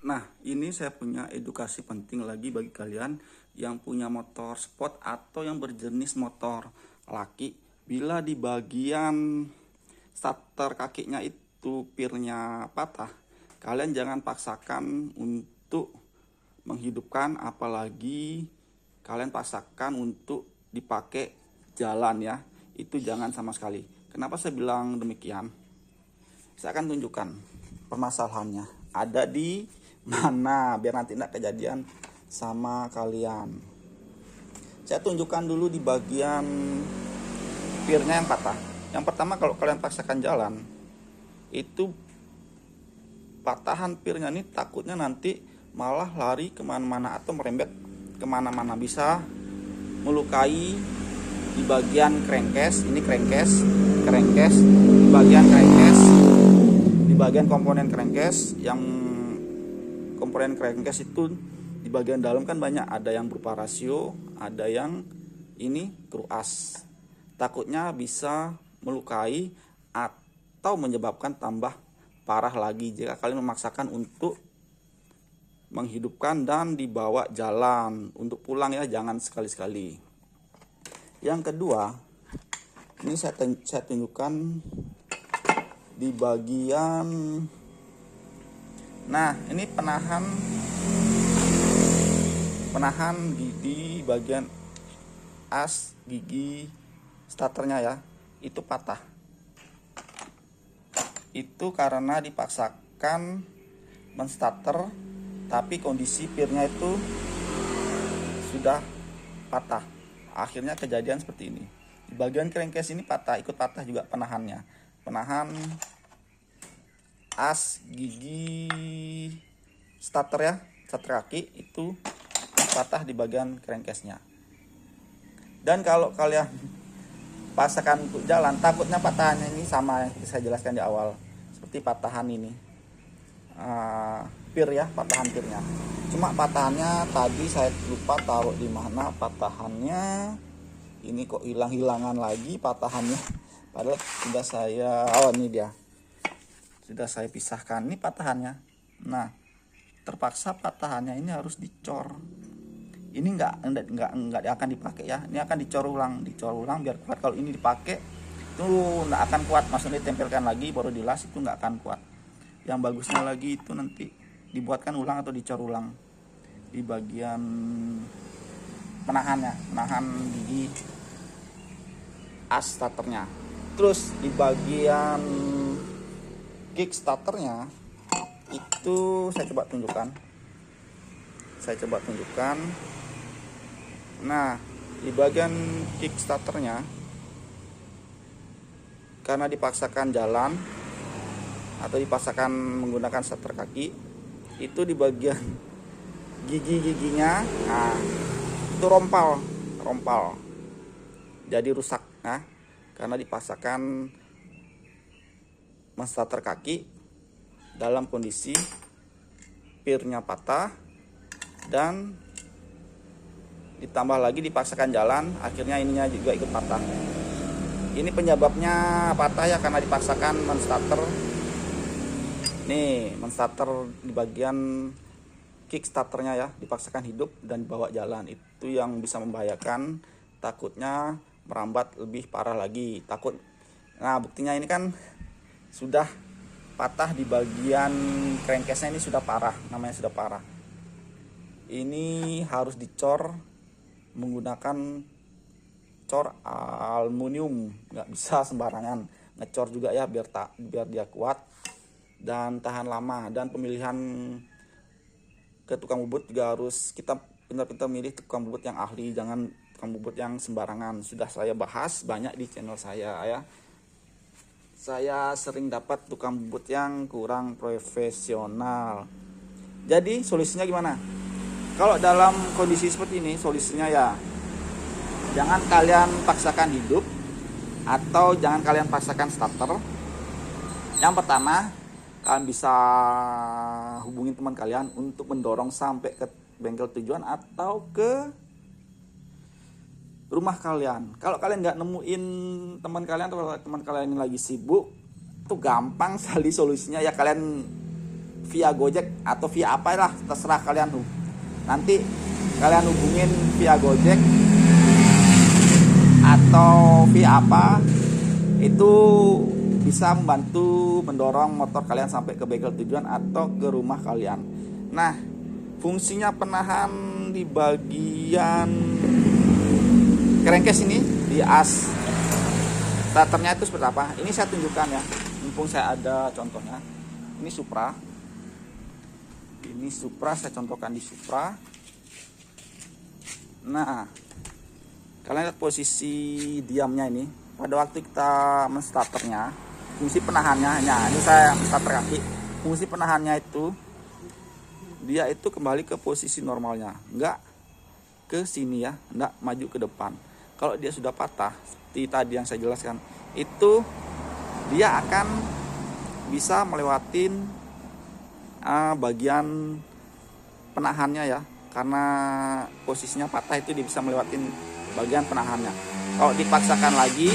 Nah, ini saya punya edukasi penting lagi bagi kalian yang punya motor sport atau yang berjenis motor laki. Bila di bagian starter kakinya itu pirnya patah, kalian jangan paksakan untuk menghidupkan, apalagi kalian paksakan untuk dipakai jalan ya. Itu jangan sama sekali. Kenapa saya bilang demikian? Saya akan tunjukkan permasalahannya ada di mana biar nanti tidak kejadian sama kalian. Saya tunjukkan dulu di bagian pirnya yang patah. Yang pertama, kalau kalian paksakan jalan, itu patahan pirnya ini takutnya nanti malah lari kemana-mana atau merembet kemana-mana, bisa melukai di bagian crankcase. Ini crankcase di bagian crankcase, di bagian komponen crankcase. Yang komponen crankcase itu di bagian dalam kan banyak, ada yang berupa rasio, ada yang ini kruas. Takutnya bisa melukai atau menyebabkan tambah parah lagi jika kalian memaksakan untuk menghidupkan dan dibawa jalan. Untuk pulang ya jangan sekali-sekali. Yang kedua, ini saya tunjukkan di bagian, nah ini penahan di bagian as gigi starternya ya, itu patah. Itu karena dipaksakan menstarter tapi kondisi pirnya itu sudah patah. Akhirnya kejadian seperti ini. Di bagian crankcase ini patah, ikut patah juga penahannya. Penahan as gigi starter ya, starter kaki itu patah di bagian crankcase-nya. Dan kalau kalian paksakan untuk jalan, takutnya patahannya ini sama yang saya jelaskan di awal, seperti patahan ini, pir ya, patahan pirnya. Cuma patahannya tadi saya lupa taruh di mana patahannya. Ini kok hilang-hilangan lagi patahannya. Padahal sudah saya, ini dia, sudah saya pisahkan. Ini patahannya. Nah, terpaksa patahannya ini harus dicor. Ini nggak akan dipakai ya. Ini akan dicor ulang biar kuat. Kalau ini dipakai itu nggak akan kuat. Maksudnya ditempelkan lagi baru dilas, itu nggak akan kuat. Yang bagusnya lagi itu nanti dibuatkan ulang atau dicor ulang di bagian penahan gigi as starternya. Terus di bagian kick starternya itu saya coba tunjukkan. Nah, di bagian kick starternya karena dipaksakan jalan atau dipaksakan menggunakan starter kaki, itu di bagian gigi-giginya, nah itu rompal jadi rusak, nah karena dipaksakan starter kaki dalam kondisi pirnya patah dan ditambah lagi dipaksakan jalan, akhirnya ininya juga ikut patah. Ini penyebabnya patah ya karena dipaksakan menstarter. Nih, menstarter di bagian kickstarternya ya, dipaksakan hidup dan dibawa jalan. Itu yang bisa membahayakan, takutnya merambat lebih parah lagi. Nah, buktinya ini kan sudah patah di bagian crankcase-nya, ini sudah parah, namanya sudah parah. Ini harus dicor menggunakan cor aluminium, nggak bisa sembarangan. Ngecor juga ya biar dia kuat dan tahan lama. Dan pemilihan ke tukang bubut juga harus kita pintar-pintar milih tukang bubut yang ahli, jangan tukang bubut yang sembarangan. Sudah saya bahas banyak di channel saya ya. Saya sering dapat tukang bubut yang kurang profesional. Jadi solusinya gimana? Kalau dalam kondisi seperti ini, solusinya ya jangan kalian paksakan hidup atau jangan kalian paksakan starter. Yang pertama, kalian bisa hubungin teman kalian untuk mendorong sampai ke bengkel tujuan atau ke rumah kalian. Kalau kalian nggak nemuin teman kalian atau teman kalian ini lagi sibuk, itu gampang sekali solusinya ya, kalian via Gojek atau via apa lah, terserah kalian tuh. Nanti kalian hubungin via Gojek atau via apa, itu bisa membantu mendorong motor kalian sampai ke bengkel tujuan atau ke rumah kalian. Nah, fungsinya penahan di bagian crankcase ini, di as starternya itu seperti apa? Ini saya tunjukkan ya, mumpung saya ada contohnya. Ini Supra, saya contohkan di Supra. Nah, kalian lihat posisi diamnya ini. Pada waktu kita menstarternya, fungsi penahannya, nah ini saya starter kaki. Fungsi penahannya itu, dia itu kembali ke posisi normalnya, enggak ke sini ya, enggak maju ke depan. Kalau dia sudah patah, seperti tadi yang saya jelaskan, itu dia akan bisa melewatin bagian penahannya ya, karena posisinya patah itu dia bisa melewatin bagian penahannya. Kalau dipaksakan lagi,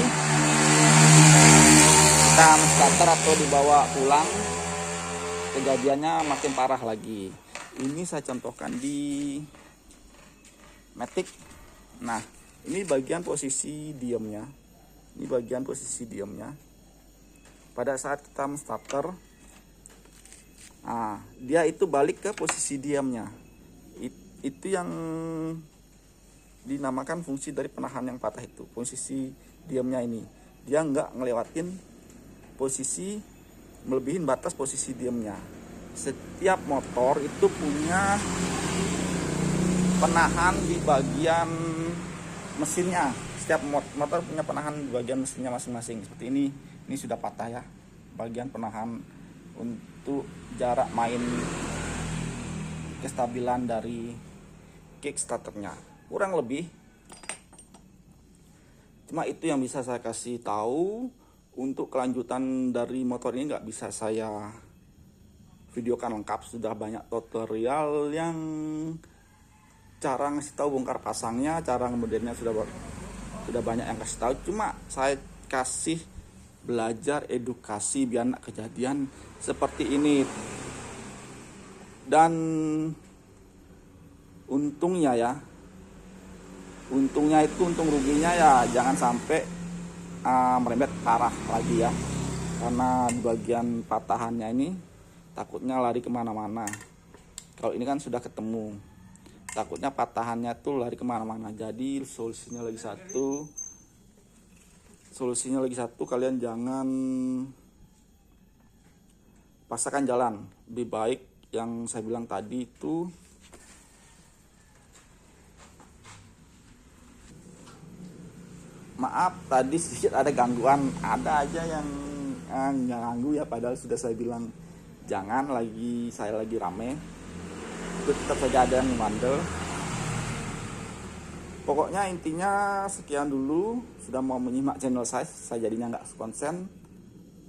kita starter atau dibawa pulang, kejadiannya makin parah lagi. Ini saya contohkan di Matic. Nah, ini bagian posisi diamnya. Pada saat kita starter, dia itu balik ke posisi diamnya. Itu yang dinamakan fungsi dari penahan yang patah itu. Posisi diamnya ini, dia nggak ngelewatin posisi, melebihin batas posisi diamnya. Setiap motor itu punya penahan di bagian mesinnya. Setiap motor punya penahan di bagian mesinnya masing-masing. Seperti ini sudah patah ya, bagian penahan untuk jarak main kestabilan dari kickstarternya. Kurang lebih cuma itu yang bisa saya kasih tahu. Untuk kelanjutan dari motor ini nggak bisa saya videokan lengkap, sudah banyak tutorial yang cara ngasih tahu bongkar pasangnya, cara ngemodelnya sudah banyak yang kasih tahu. Cuma saya kasih belajar edukasi biar anak kejadian seperti ini. Dan untungnya itu, untung ruginya ya jangan sampai merembet parah lagi ya, karena di bagian patahannya ini takutnya lari kemana-mana. Kalau ini kan sudah ketemu, takutnya patahannya tuh lari kemana-mana. Jadi solusinya lagi satu, kalian jangan paksakan jalan. Lebih baik yang saya bilang tadi itu, maaf tadi sedikit ada gangguan, ada aja yang ganggu ya, padahal sudah saya bilang jangan, saya lagi rame, itu tetap saja ada yang membandel. Pokoknya intinya sekian dulu, sudah mau menyimak channel saya jadinya nggak konsen.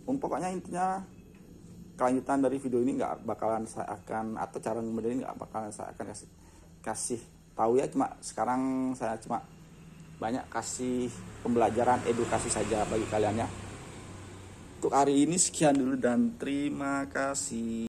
Pokoknya intinya kelanjutan dari video ini nggak bakalan saya akan, atau cara ngemodelin nggak bakalan saya akan kasih tahu ya. Cuma sekarang saya cuma banyak kasih pembelajaran edukasi saja bagi kalian ya. Untuk hari ini sekian dulu dan terima kasih.